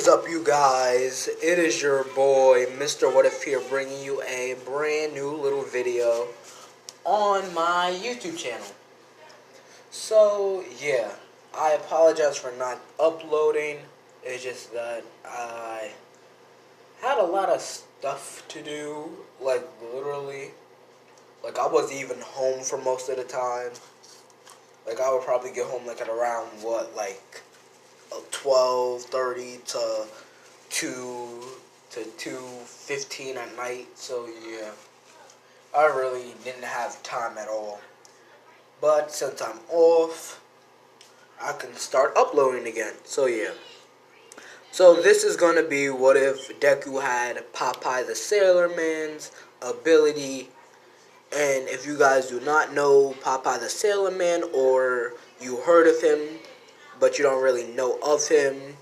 is up, you guys? It is your boy, Mr. What If here, bringing you a brand new little video on my YouTube channel. So, yeah, I apologize for not uploading. It's just that I had a lot of stuff to do, like, literally. Like, I wasn't even home for most of the time. Like, I would probably get home, like, at around, 12:30 to 2:15 at night. So yeah, I really didn't have time at all. But since I'm off, I can start uploading again. So yeah. So this is gonna be what if Deku had Popeye the Sailor Man's ability. And if you guys do not know Popeye the Sailor Man, or you heard of him but you don't really know of him,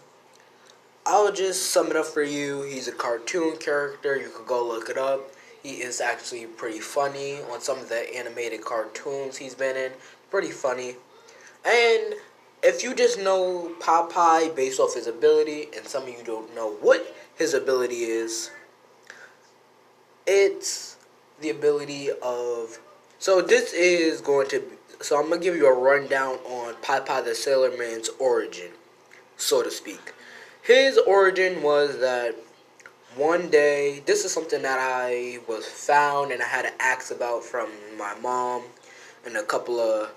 I'll just sum it up for you. He's a cartoon character. You could go look it up. He is actually pretty funny on some of the animated cartoons he's been in. Pretty funny. And if you just know Popeye based off his ability, and some of you don't know what his ability is, it's the ability of... So this is going to... So I'm going to give you a rundown on Popeye the Sailor Man's origin, so to speak. His origin was that one day, this is something that I was found and I had to ask about from my mom and a couple of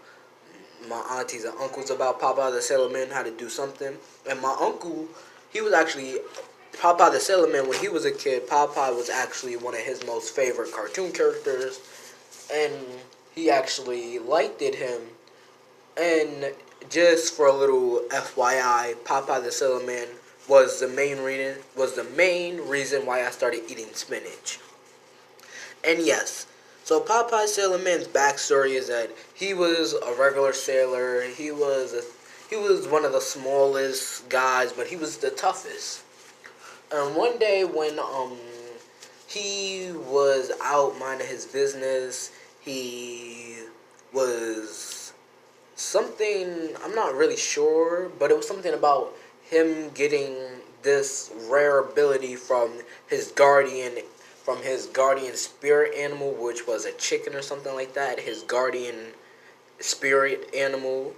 my aunties and uncles about Popeye the Sailor Man, how to do something. And my uncle, he was actually, Popeye the Sailor Man, when he was a kid, Popeye was actually one of his most favorite cartoon characters. And he actually liked him. And just for a little FYI, Popeye the Sailor Man was the main reason why I started eating spinach. And yes, so Popeye Sailor Man's backstory is that he was a regular sailor. He was one of the smallest guys, but he was the toughest. And one day when he was out minding his business, he was something, I'm not really sure, but it was something about him getting this rare ability from his guardian spirit animal, which was a chicken or something like that. His guardian spirit animal,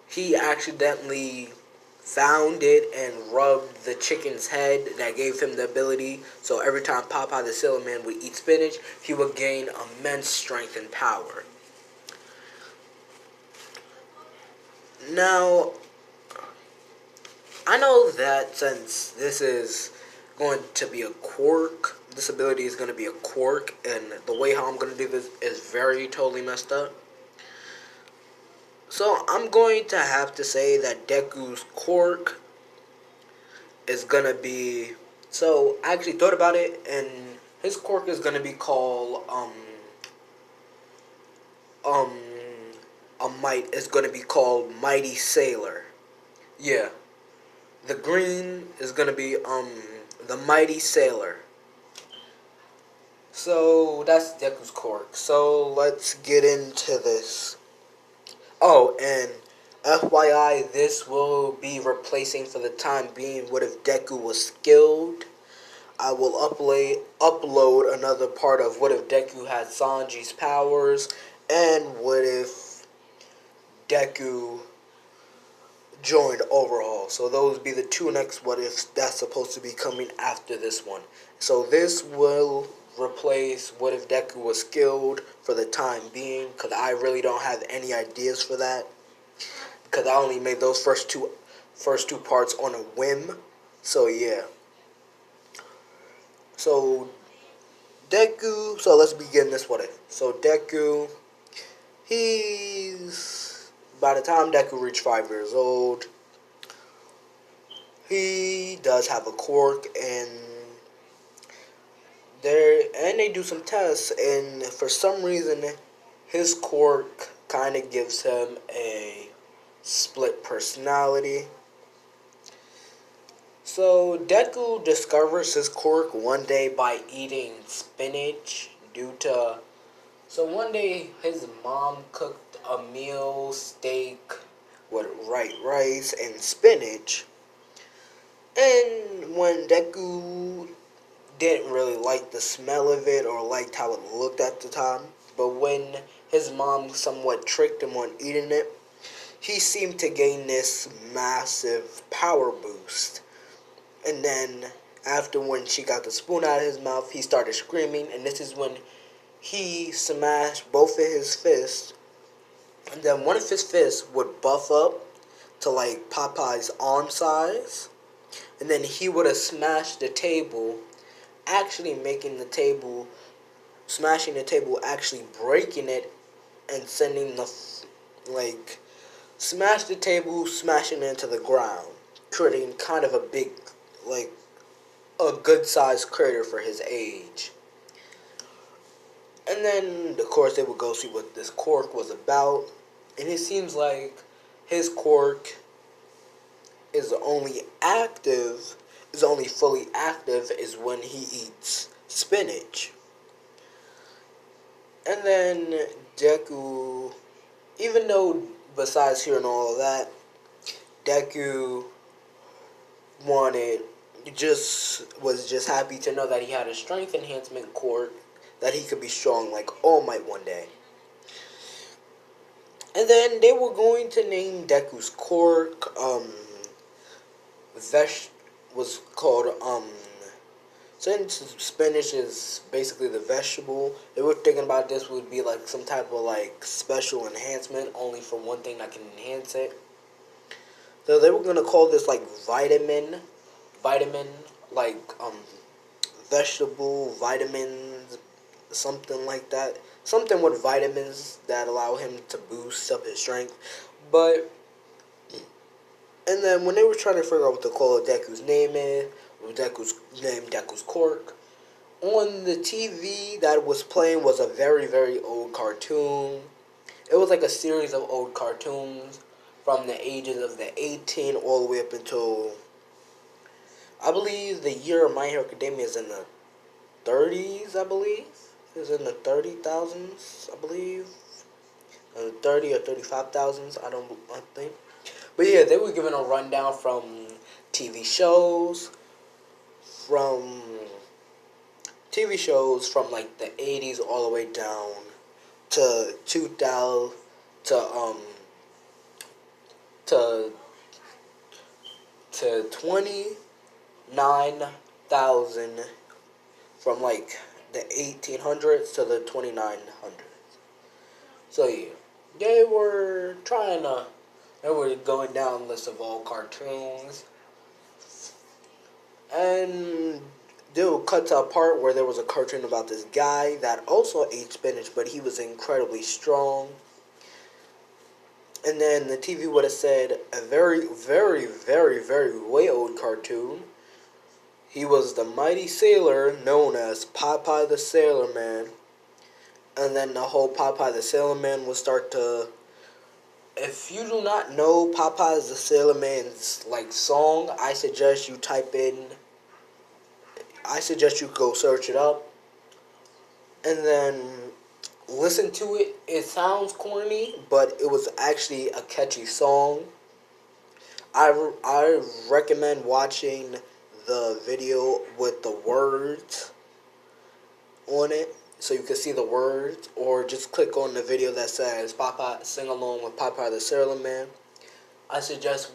he accidentally found it and rubbed the chicken's head. That gave him the ability. So every time Popeye the Sailor Man would eat spinach, he would gain immense strength and power. Now, I know that since this is going to be a quirk, this ability is going to be a quirk, and the way how I'm going to do this is very totally messed up. So I'm going to have to say that Deku's quirk is going to be... So I actually thought about it, and his quirk is going to be called, it's going to be called Mighty Sailor. Yeah. The green is going to be, the Mighty Sailor. So, that's Deku's quirk. So, let's get into this. Oh, and FYI, this will be replacing for the time being What If Deku Was Skilled. I will upload another part of What If Deku Had Sanji's powers, and What If Deku joined overhaul. So those be the two next what ifs that's supposed to be coming after this one. So this will replace What If Deku Was Skilled for the time being, because I really don't have any ideas for that, because I only made those first two parts on a whim. So yeah. So Deku, so let's begin this what if. So Deku, by the time Deku reached 5 years old, he does have a quirk, and they do some tests, and for some reason, his quirk kind of gives him a split personality. So Deku discovers his quirk one day by eating spinach So one day his mom cooked a meal, steak with rice and spinach. And when Deku didn't really like the smell of it or liked how it looked at the time, but when his mom somewhat tricked him on eating it, he seemed to gain this massive power boost. And then after when she got the spoon out of his mouth, he started screaming, and this is when he smashed both of his fists, and then one of his fists would buff up to like Popeye's arm size, and then he would have smashed the table, actually making the table, smashing the table, actually breaking it, and sending the, like, smash the table, smashing it into the ground, creating kind of a big, like, a good sized crater for his age. And then, of course, they would go see what this quirk was about. And it seems like his quirk is only active, is only fully active is when he eats spinach. And then Deku, even though besides hearing all of that, Deku wanted was just happy to know that he had a strength enhancement quirk that he could be strong like All Might one day. And then they were going to name Deku's quirk was called since spinach is basically the vegetable, they were thinking about this would be like some type of like special enhancement only for one thing that can enhance it. So they were gonna call this like vitamin, like vegetable vitamins, something like that. Something with vitamins that allow him to boost up his strength. But and then when they were trying to figure out what to call Deku's name is, Deku's quirk, on the TV that was playing was a very, very old cartoon. It was like a series of old cartoons from the ages of the 18 all the way up until, I believe the year of My Hero Academia is in the 30s, I believe. It's in the 30,000s, I believe. 30 or 35,000s, I think. But yeah, they were given a rundown from TV shows, from like the 80s all the way down to 2000 to 29,000, from like the 1800s to the 2900s. So yeah, they were going down a list of all cartoons, and they would cut to a part where there was a cartoon about this guy that also ate spinach, but he was incredibly strong. And then the TV would have said a very, very, very, very way old cartoon. He was the mighty sailor known as Popeye the Sailor Man. And then the whole Popeye the Sailor Man would start to... If you do not know Popeye the Sailor Man's like song, I suggest you go search it up. And then listen to it. It sounds corny, but it was actually a catchy song. I recommend watching the video with the words on it so you can see the words, or just click on the video that says Popeye sing along with Popeye the Sailor Man. I suggest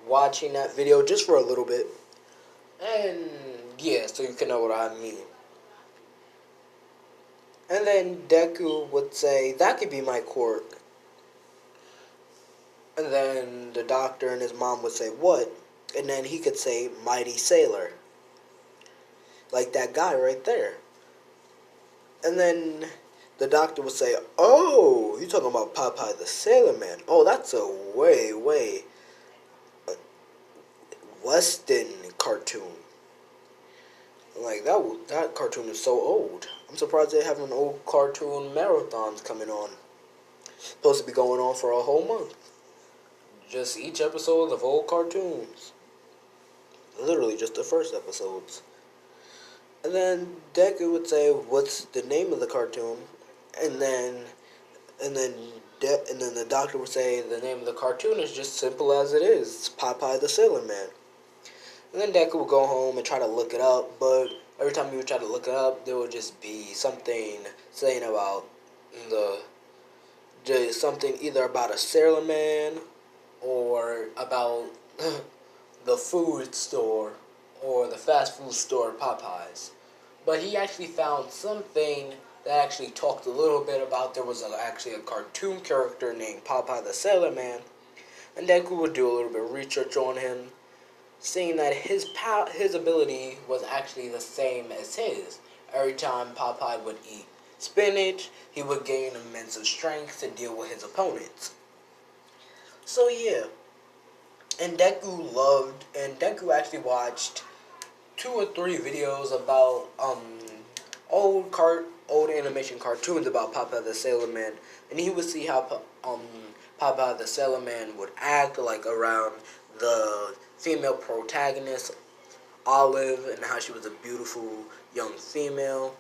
watching that video just for a little bit, and yeah, so you can know what I mean. And then Deku would say, that could be my quirk. And then the doctor and his mom would say, what? And then he could say, mighty sailor. Like that guy right there. And then the doctor would say, oh, you're talking about Popeye the Sailor Man. Oh, that's a way, way Western cartoon. Like, that cartoon is so old. I'm surprised they have an old cartoon marathons coming on. Supposed to be going on for a whole month. Just each episode of old cartoons. Literally just the first episodes. And then Deku would say, what's the name of the cartoon? And then the doctor would say, the name of the cartoon is just simple as it is. It's Popeye the Sailor Man. And then Deku would go home and try to look it up, but every time he would try to look it up, there would just be something saying about the just something either about a Sailor Man or about the food store or the fast food store Popeyes. But he actually found something that actually talked a little bit about there was actually a cartoon character named Popeye the Sailor Man, and Deku would do a little bit of research on him, seeing that his ability was actually the same as his. Every time Popeye would eat spinach, he would gain immense strength to deal with his opponents. So yeah, and Deku actually watched 2 or 3 videos about old animation cartoons about Popeye the Sailor Man, and he would see how Popeye the Sailor Man would act like around the female protagonist Olive, and how she was a beautiful young female.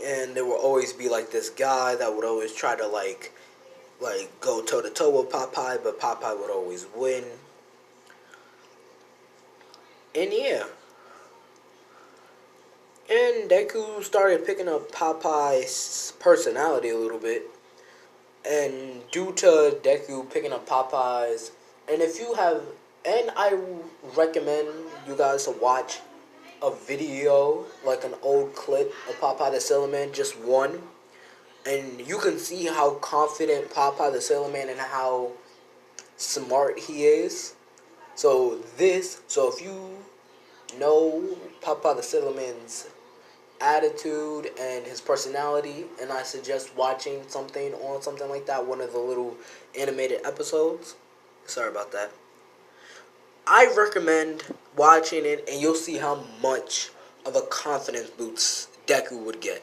And there would always be like this guy that would always try to like go toe to toe with Popeye, but Popeye would always win. And yeah. And Deku started picking up Popeye's personality a little bit. And due to Deku picking up Popeye's, and if you have, and I recommend you guys to watch a video, like an old clip of Popeye the Sailor Man, just one, and you can see how confident Popeye the Sailor Man and how smart he is. So if you know Popeye the Sailor Man's attitude and his personality, and I suggest watching something like that, one of the little animated episodes. Sorry about that. I recommend watching it, and you'll see how much of a confidence boost Deku would get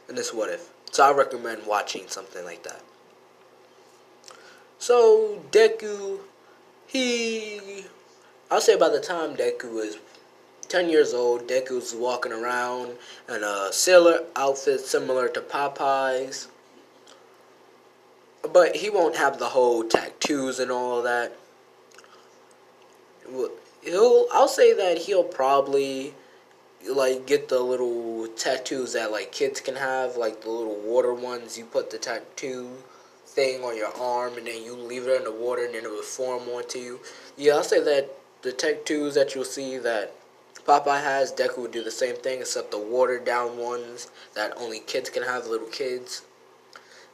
in this What If. So I recommend watching something like that. So Deku, I'll say by the time Deku was 10 years old, Deku's walking around in a sailor outfit similar to Popeye's. But he won't have the whole tattoos and all of that. I'll say that he'll probably like get the little tattoos that like kids can have, like the little water ones. You put the tattoo thing on your arm and then you leave it in the water and then it will form onto you. Yeah, I'll say that the tattoos that you'll see that Popeye has, Deku would do the same thing, except the watered down ones that only kids can have, little kids.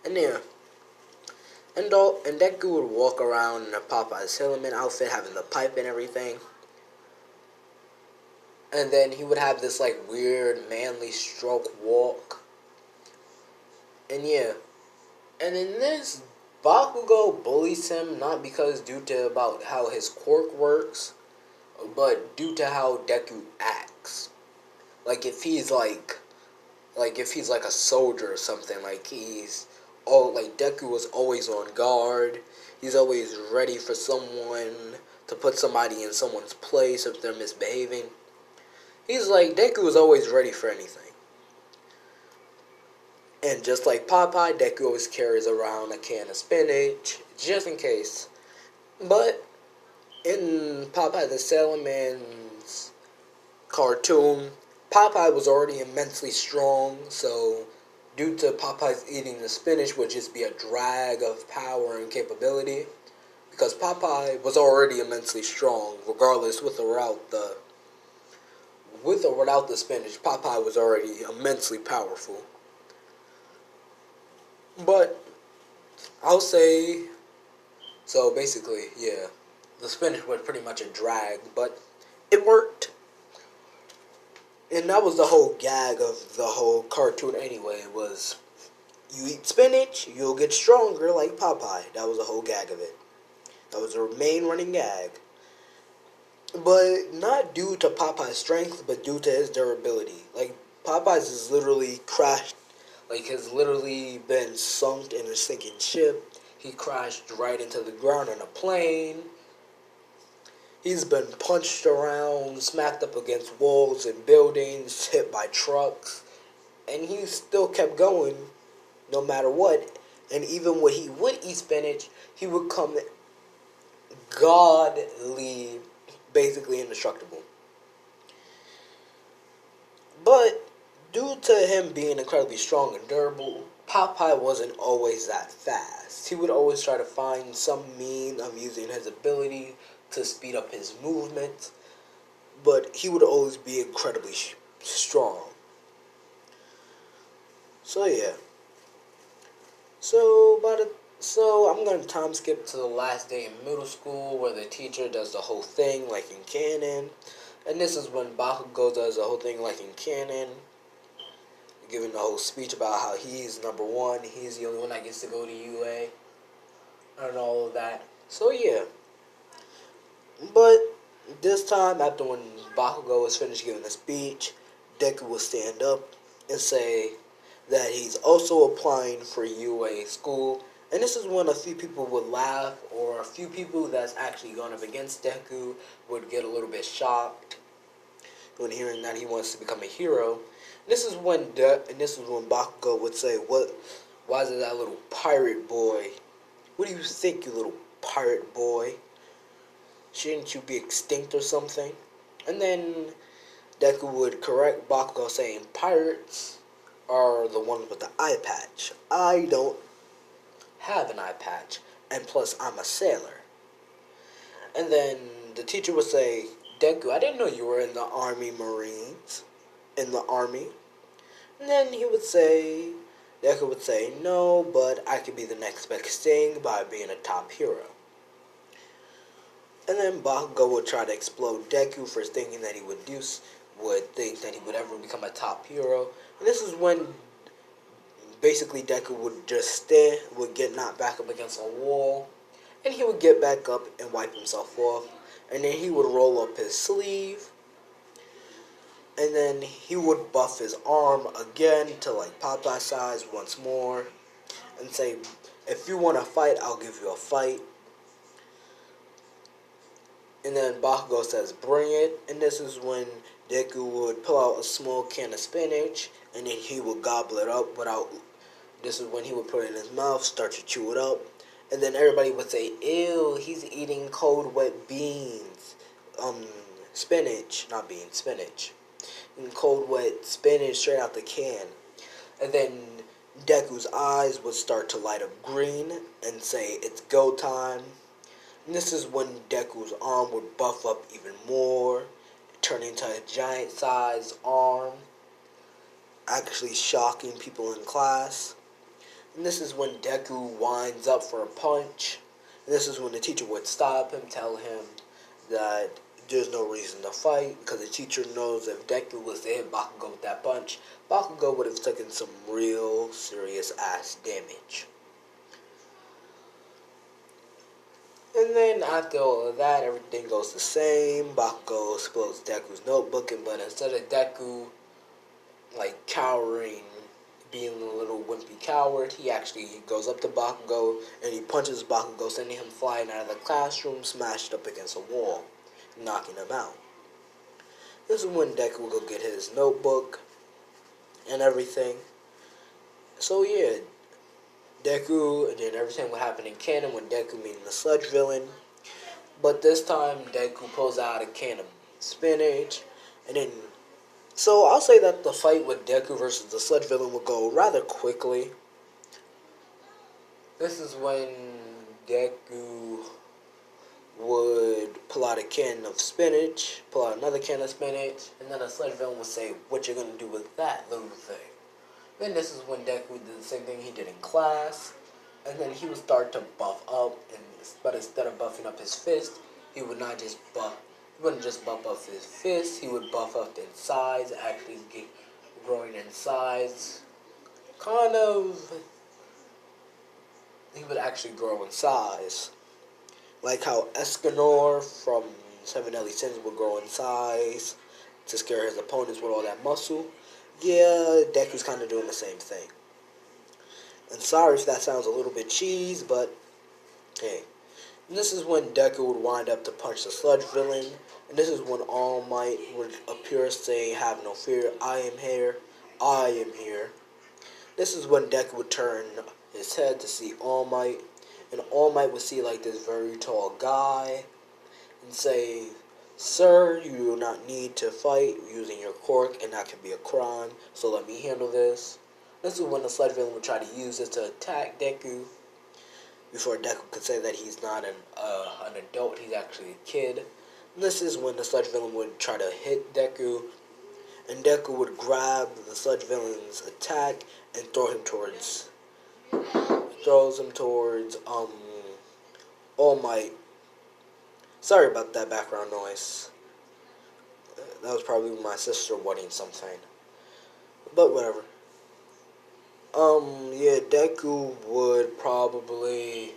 And yeah. And Deku would walk around in a Popeye Sailor Man outfit, having the pipe and everything. And then he would have this like weird manly stroke walk. And yeah. And in this, Bakugo bullies him, not because due to about how his quirk works, but due to how Deku acts. Like if he's like a soldier or something, like Deku was always on guard. He's always ready for someone to put somebody in someone's place if they're misbehaving. Deku was always ready for anything. And just like Popeye, Deku always carries around a can of spinach, just in case. But in Popeye the Sailor Man's cartoon, Popeye was already immensely strong, so due to Popeye's eating the spinach would just be a drag of power and capability, because Popeye was already immensely strong, regardless with or without the spinach. Popeye was already immensely powerful. But I'll say, so basically, yeah, the spinach was pretty much a drag, but it worked. And that was the whole gag of the whole cartoon anyway, was you eat spinach, you'll get stronger like Popeye. That was the whole gag of it. That was the main running gag. But not due to Popeye's strength, but due to his durability. Like, Popeye's is literally crashed, has literally been sunk in a sinking ship. He crashed right into the ground in a plane. He's been punched around, smacked up against walls and buildings, hit by trucks, and he still kept going no matter what. And even when he would eat spinach, he would come godly, basically indestructible. But due to him being incredibly strong and durable, Popeye wasn't always that fast. He would always try to find some mean of using his ability to speed up his movement, but he would always be incredibly strong. So yeah. So by the so I'm gonna time skip to the last day in middle school where the teacher does the whole thing like in canon. And this is when Bakugo does the whole thing like in canon, giving the whole speech about how he's number one, he's the only one that gets to go to UA, and all of that. So yeah. But this time, after when Bakugo was finished giving the speech, Deku will stand up and say that he's also applying for UA school. And this is when a few people would laugh, or a few people that's actually gone up against Deku would get a little bit shocked when hearing that he wants to become a hero. This is when Bakugo would say, "What? Why is it that little pirate boy? What do you think, you little pirate boy? Shouldn't you be extinct or something?" And then Deku would correct Bakugo, saying, "Pirates are the ones with the eye patch. I don't have an eye patch, and plus I'm a sailor." And then the teacher would say, "Deku, I didn't know you were in the Army Marines, in the Army." And then Deku would say, "No, but I could be the next best thing by being a top hero." And then Bakugo would try to explode Deku for thinking that would think that he would ever become a top hero. And this is when basically Deku would get knocked back up against a wall, and he would get back up and wipe himself off, and then he would roll up his sleeve, and then he would buff his arm again to like Popeye size once more, and say, "If you want to fight, I'll give you a fight." And then Bakugo says, "Bring it." And this is when Deku would pull out a small can of spinach, and then he would gobble it up without. This is when he would put it in his mouth, start to chew it up, and then everybody would say, "Ew, he's eating cold wet beans." Spinach, not beans, spinach. And cold wet spinach straight out the can. And then Deku's eyes would start to light up green and say, "It's go time." And this is when Deku's arm would buff up even more, turn into a giant sized arm, actually shocking people in class. And this is when Deku winds up for a punch. And this is when the teacher would stop him, tell him that there's no reason to fight, because the teacher knows if Deku was to hit Bakugo with that punch, Bakugo would have taken some real serious ass damage. And then after all of that, everything goes the same. Bakugo explodes Deku's notebook, but instead of Deku like cowering, being a little wimpy coward, he actually goes up to Bakugo and he punches Bakugo, sending him flying out of the classroom, smashed up against a wall, knocking him out. This is when Deku will go get his notebook and everything. So yeah, Deku, and then everything would happen in canon with Deku meeting the sludge villain. But this time, Deku pulls out a can of spinach, and then. So I'll say that the fight with Deku versus the sludge villain would go rather quickly. This is when Deku would pull out a can of spinach, pull out another can of spinach, and then the sludge villain would say, "What you gonna do with that little thing?" Then this is when Deku did the same thing he did in class, and then he would start to buff up, but instead of buffing up his fist, he would not just buff. He wouldn't just buff up his fist. He would buff up in size, actually get growing in size. Kind of. He would actually grow in size, like how Escanor from Seven Deadly Sins would grow in size to scare his opponents with all that muscle. Yeah, Deku's kind of doing the same thing. And sorry if that sounds a little bit cheese, but hey. And this is when Deku would wind up to punch the sludge villain. And this is when All Might would appear saying, "Have no fear, I am here. I am here." This is when Deku would turn his head to see All Might. And All Might would see like this very tall guy and say, "Sir, you do not need to fight using your quirk, and that can be a crime, so let me handle this." This is when the sludge villain would try to use this to attack Deku, before Deku could say that he's not an adult, he's actually a kid. This is when the sludge villain would try to hit Deku, and Deku would grab the sludge villain's attack and throws him towards All Might. Sorry about that background noise. That was probably my sister wanting something. But whatever. Yeah, Deku would probably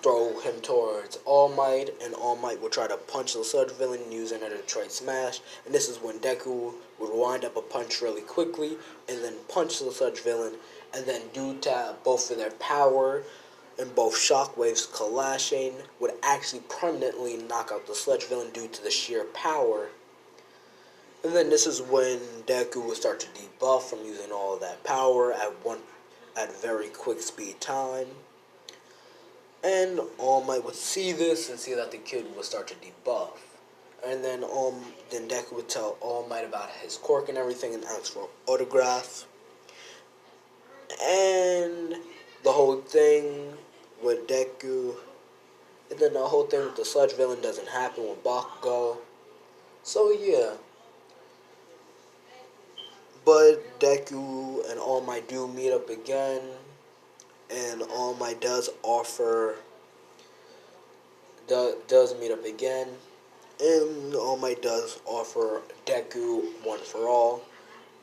throw him towards All Might, and All Might would try to punch the sludge villain using a Detroit Smash, and this is when Deku would wind up a punch really quickly, and then punch the sludge villain, and then due to both of their power, and both shockwaves clashing, would actually permanently knock out the sludge villain due to the sheer power. And then this is when Deku would start to debuff from using all of that power at very quick speed time. And All Might would see this and see that the kid would start to debuff. And then Deku would tell All Might about his quirk and everything and ask for an autograph. And the whole thing with Deku, and then the whole thing with the sludge villain doesn't happen with Bakugo. So yeah. But Deku and All Might do meet up again, and All Might does meet up again, and All Might does offer Deku one for all,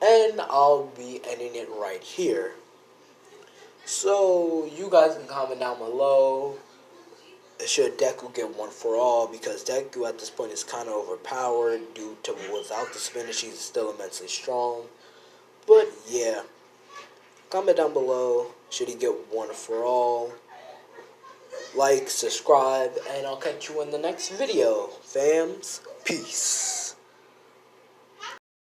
and I'll be ending it right here. So you guys can comment down below, should Deku get one for all, because Deku at this point is kind of overpowered due to without the spinach he's still immensely strong. But yeah, comment down below, should he get one for all? Like, subscribe, and I'll catch you in the next video, fams. Peace.